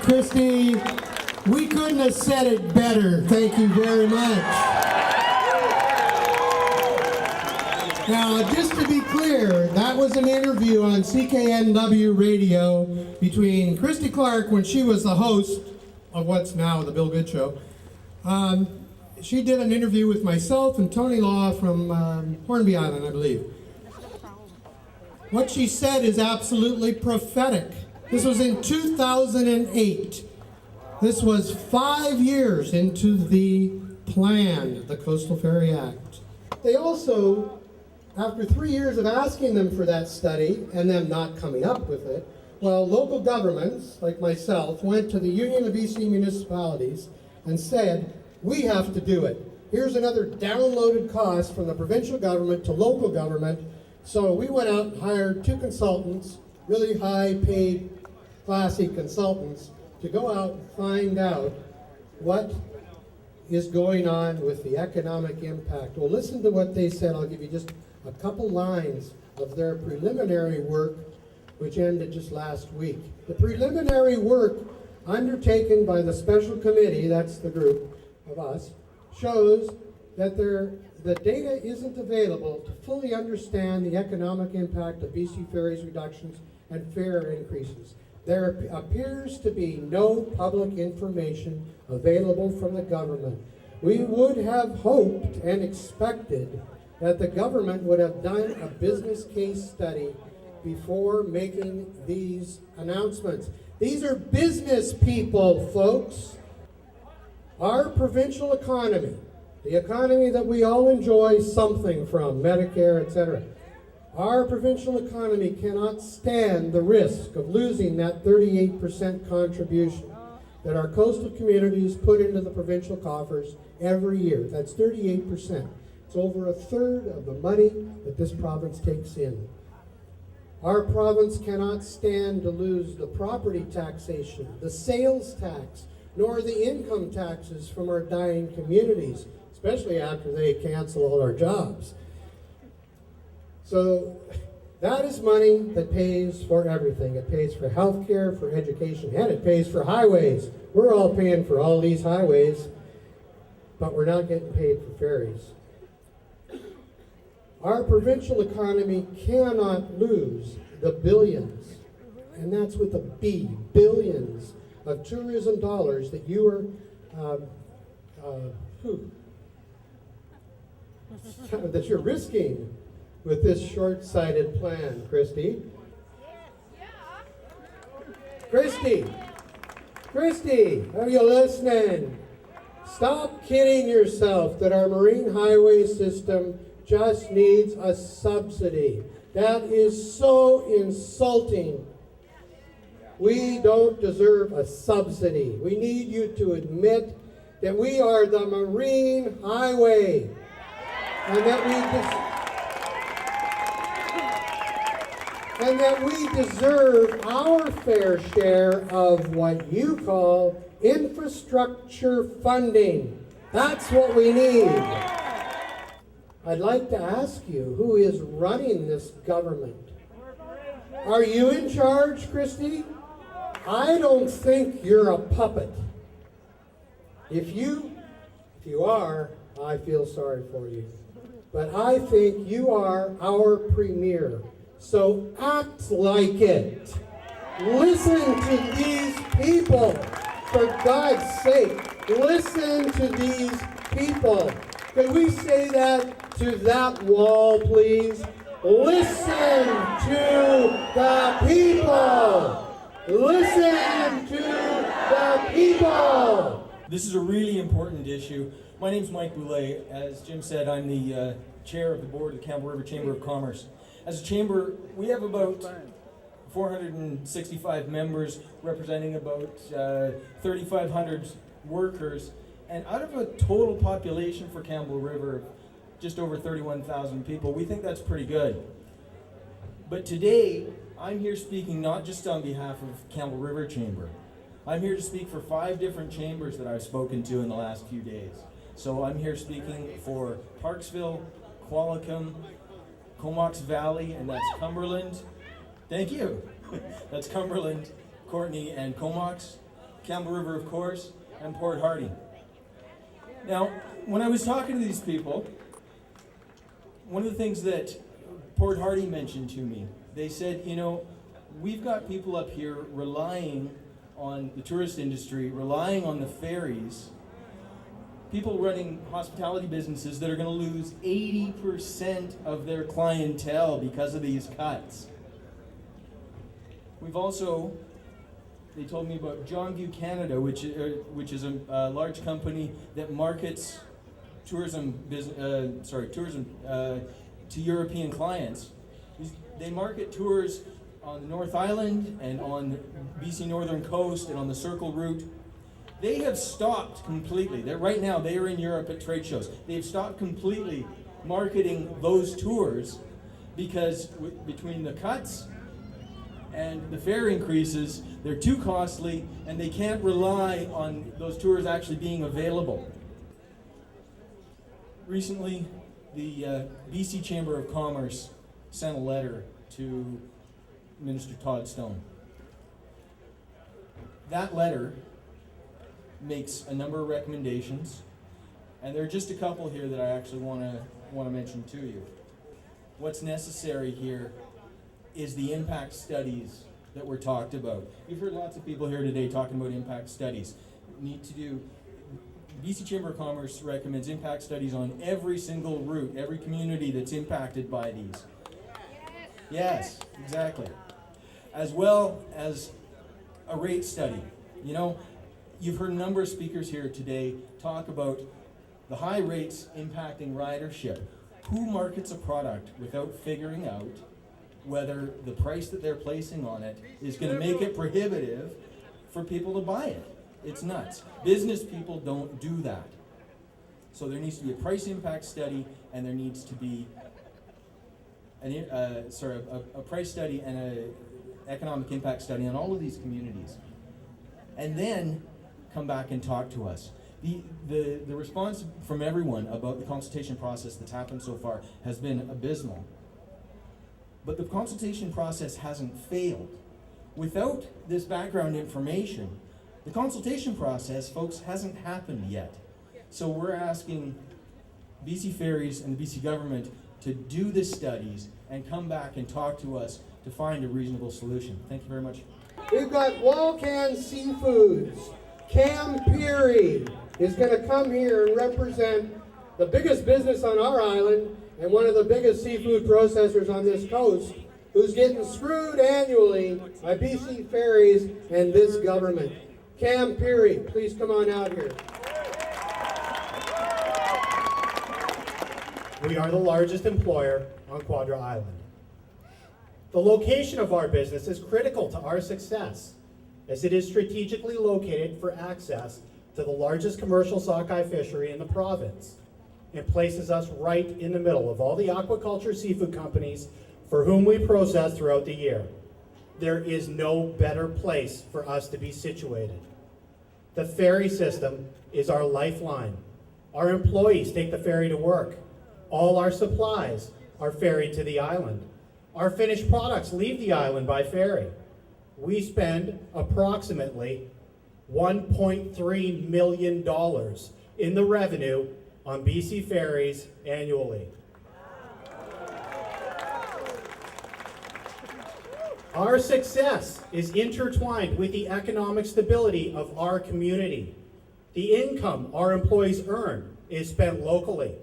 Christy, we couldn't have said it better. Thank you very much. Now, just to be clear, that was an interview on CKNW radio between Christy Clark when she was the host of what's now the Bill Good Show. She did an interview with myself and Tony Law from Hornby Island, I believe. What she said is absolutely prophetic. This was in 2008. This was 5 years into the plan, the Coastal Ferry Act. They also, after 3 years of asking them for that study and them not coming up with it, well, local governments, like myself, went to the Union of BC Municipalities and said, we have to do it. Here's another downloaded cost from the provincial government to local government. So we went out and hired 2 consultants, really high-paid, classy consultants, to go out and find out what is going on with the economic impact. Well, listen to what they said. I'll give you just a couple lines of their preliminary work, which ended just last week. The preliminary work undertaken by the special committee, that's the group of us, shows that the data isn't available to fully understand the economic impact of BC Ferries reductions and fare increases. There appears to be no public information available from the government. We would have hoped and expected that the government would have done a business case study before making these announcements. These are business people, folks. Our provincial economy, the economy that we all enjoy something from, Medicare, etc. Our provincial economy cannot stand the risk of losing that 38% contribution that our coastal communities put into the provincial coffers every year. That's 38%. It's over a third of the money that this province takes in. Our province cannot stand to lose the property taxation, the sales tax, nor the income taxes from our dying communities, especially after they cancel all our jobs. So that is money that pays for everything. It pays for health care, for education, and it pays for highways. We're all paying for all these highways, but we're not getting paid for ferries. Our provincial economy cannot lose the billions, and that's with a B, billions of tourism dollars that you are that you're risking with this short-sighted plan, Christy. Christy, are you listening? Stop kidding yourself that our marine highway system just needs a subsidy. That is so insulting. We don't deserve a subsidy. We need you to admit that we are the marine highway and that we deserve our fair share of what you call infrastructure funding. That's what we need. I'd like to ask you, who is running this government? Are you in charge, Christy? I don't think you're a puppet. If you are, I feel sorry for you. But I think you are our premier. So act like it. Listen to these people. For God's sake, listen to these people. Can we say that to that wall, please? Listen to the people. Listen to the people. This is a really important issue. My name's Mike Boulay. As Jim said, I'm the chair of the board of the Campbell River Chamber of Commerce. As a chamber, we have about 465 members representing about 3,500 workers. And out of a total population for Campbell River, just over 31,000 people, we think that's pretty good. But today, I'm here speaking not just on behalf of Campbell River Chamber. I'm here to speak for 5 different chambers that I've spoken to in the last few days. So I'm here speaking for Parksville, Qualicum, Comox Valley, and that's Cumberland. Thank you. That's Cumberland, Courtenay, and Comox, Campbell River, of course, and Port Hardy. Now, when I was talking to these people, one of the things that Port Hardy mentioned to me, they said, you know, we've got people up here relying on the tourist industry, relying on the ferries, people running hospitality businesses that are going to lose 80% of their clientele because of these cuts. We've also, they told me about John View Canada, which is a large company that markets tourism to European clients. They market tours on the North Island and on the BC Northern Coast and on the Circle route. They have stopped completely. Right now, they are in Europe at trade shows. They've stopped completely marketing those tours because between the cuts and the fare increases, they're too costly and they can't rely on those tours actually being available. Recently, the BC Chamber of Commerce sent a letter to Minister Todd Stone. That letter makes a number of recommendations, and there are just a couple here that I actually want to mention to you. What's necessary here is the impact studies that were talked about. You've heard lots of people here today talking about impact studies. BC Chamber of Commerce recommends impact studies on every single route, every community that's impacted by these. Yes, exactly. As well as a rate study. You know, you've heard a number of speakers here today talk about the high rates impacting ridership. Who markets a product without figuring out whether the price that they're placing on it is going to make it prohibitive for people to buy it? It's nuts. Business people don't do that. So there needs to be a price impact study, and there needs to be a price study and an economic impact study on all of these communities. And then come back and talk to us. The response from everyone about the consultation process that's happened so far has been abysmal. But the consultation process hasn't failed. Without this background information, the consultation process, folks, hasn't happened yet. So we're asking BC Ferries and the BC government to do the studies and come back and talk to us to find a reasonable solution. Thank you very much. We've got Walcan Seafoods. Cam Peary is going to come here and represent the biggest business on our island and one of the biggest seafood processors on this coast, who's getting screwed annually by BC Ferries and this government. Cam Peary, please come on out here. We are the largest employer on Quadra Island. The location of our business is critical to our success, as it is strategically located for access to the largest commercial sockeye fishery in the province, and places us right in the middle of all the aquaculture seafood companies for whom we process throughout the year. There is no better place for us to be situated. The ferry system is our lifeline. Our employees take the ferry to work. All our supplies are ferried to the island. Our finished products leave the island by ferry. We spend approximately $1.3 million in the revenue on BC Ferries annually. Our success is intertwined with the economic stability of our community. The income our employees earn is spent locally.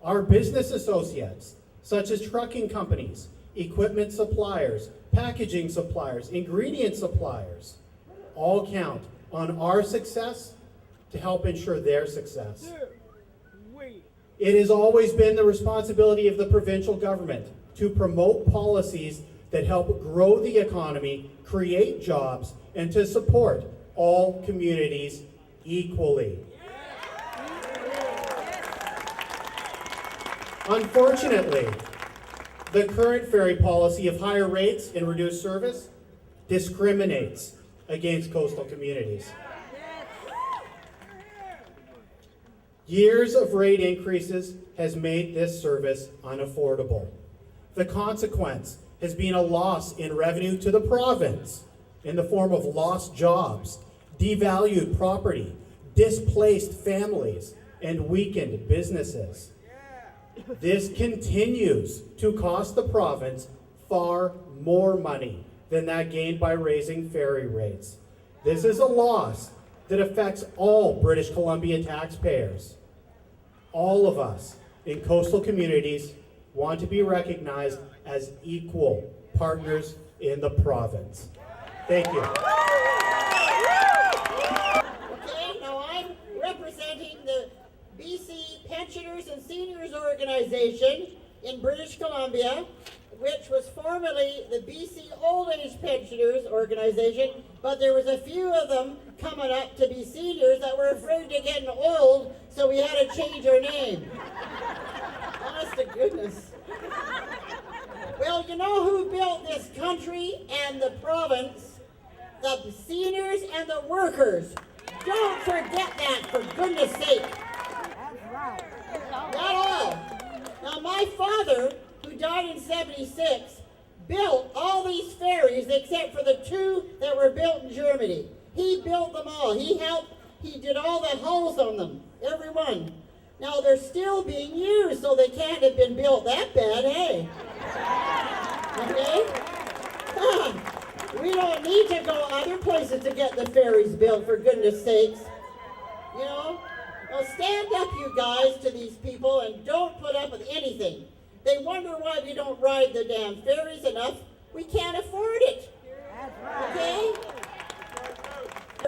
Our business associates, such as trucking companies, equipment suppliers, packaging suppliers, ingredient suppliers, all count on our success to help ensure their success. It has always been the responsibility of the provincial government to promote policies that help grow the economy, create jobs, and to support all communities equally. Unfortunately, the current ferry policy of higher rates and reduced service discriminates against coastal communities. Years of rate increases has made this service unaffordable. The consequence has been a loss in revenue to the province in the form of lost jobs, devalued property, displaced families, and weakened businesses. This continues to cost the province far more money than that gained by raising ferry rates. This is a loss that affects all British Columbia taxpayers. All of us in coastal communities want to be recognized as equal partners in the province. Thank you. Okay, now I'm representing the BC Pensioners and Seniors Organization in British Columbia, which was formerly the BC Old Age Pensioners Organization, but there was a few of them coming up to be seniors that were afraid of getting old, so we had to change our name. Honest to goodness. Well, you know who built this country and the province? The seniors and the workers. Don't forget that, for goodness sake. Not all. Now, my father, who died in 76, built all these ferries except for the two that were built in Germany. He built them all. He did all the hulls on them, every one. Now, they're still being used, so they can't have been built that bad, hey? Okay? We don't need to go other places to get the ferries built, for goodness sakes. You know? Now stand up, you guys, to these people and don't put up with anything. They wonder why we don't ride the damn ferries enough. We can't afford it. Okay?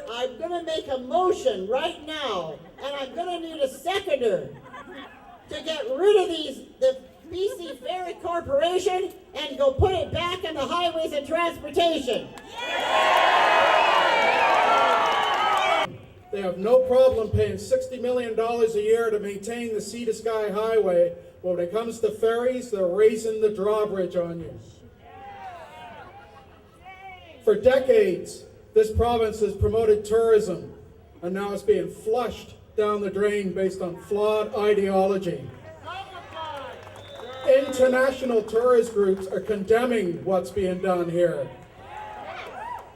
I'm going to make a motion right now, and I'm going to need a seconder to get rid of the BC Ferry Corporation and go put it back in the highways and transportation. They have no problem paying $60 million a year to maintain the Sea to Sky Highway, but when it comes to ferries, they're raising the drawbridge on you. For decades, this province has promoted tourism, and now it's being flushed down the drain based on flawed ideology. International tourist groups are condemning what's being done here.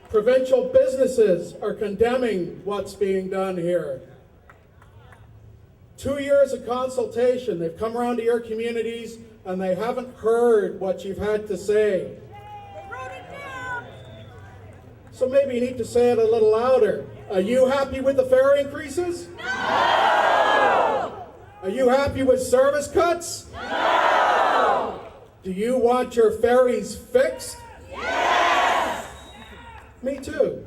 Provincial businesses are condemning what's being done here. 2 years of consultation, they've come around to your communities and they haven't heard what you've had to say. So maybe you need to say it a little louder. Are you happy with the fare increases? No! Are you happy with service cuts? No! Do you want your ferries fixed? Yes! Me too.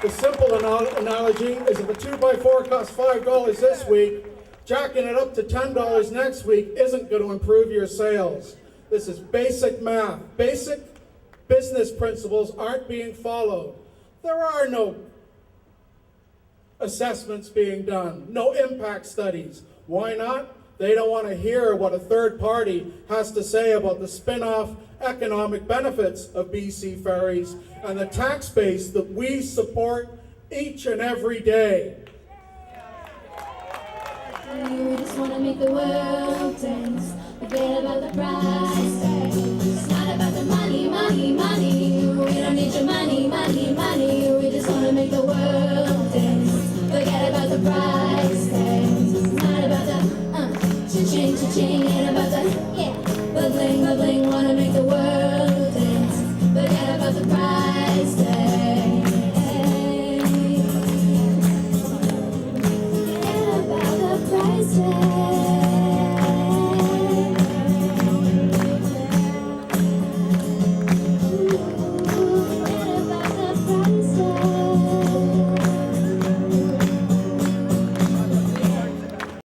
The simple analogy is if a 2x4 costs $5 this week, jacking it up to $10 next week isn't going to improve your sales. This is basic math. Basic business principles aren't being followed. There are no assessments being done, no impact studies. Why not? They don't want to hear what a third party has to say about the spin-off economic benefits of BC Ferries and the tax base that we support each and every day. We just want to make the world dance. Forget about the price tag. It's not about the money, money, money. We don't need your money, money, money. We just want to make the world dance. Forget about the price tag. It's not about the cha-ching, cha-ching. Ain't about the bling, bling. Want to make the world dance. Forget about the price tag. Forget about the price tag.